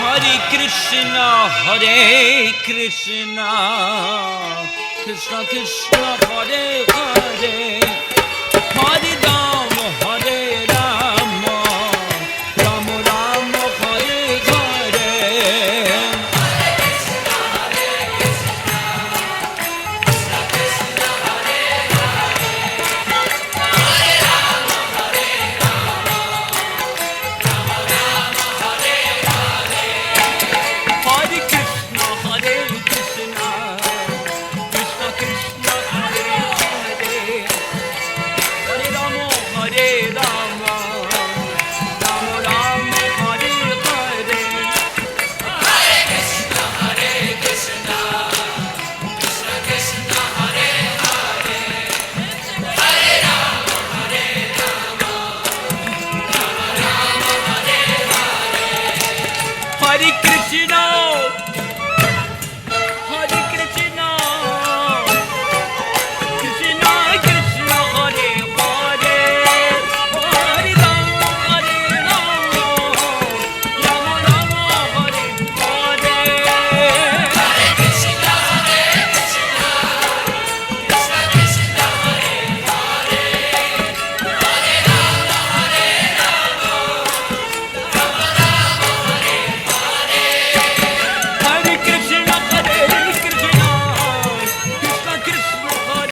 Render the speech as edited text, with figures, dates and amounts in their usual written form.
Hare Krishna, Krishna Krishna, Hare Hare, Hare Rama, Hare Rama, Rama Rama, Hare Hare. Hare Krishna, Hare Krishna, Krishna Krishna, Hare Hare, Hare Rama, Hare Rama, Rama Rama, Hare Hare. Hare Krishna,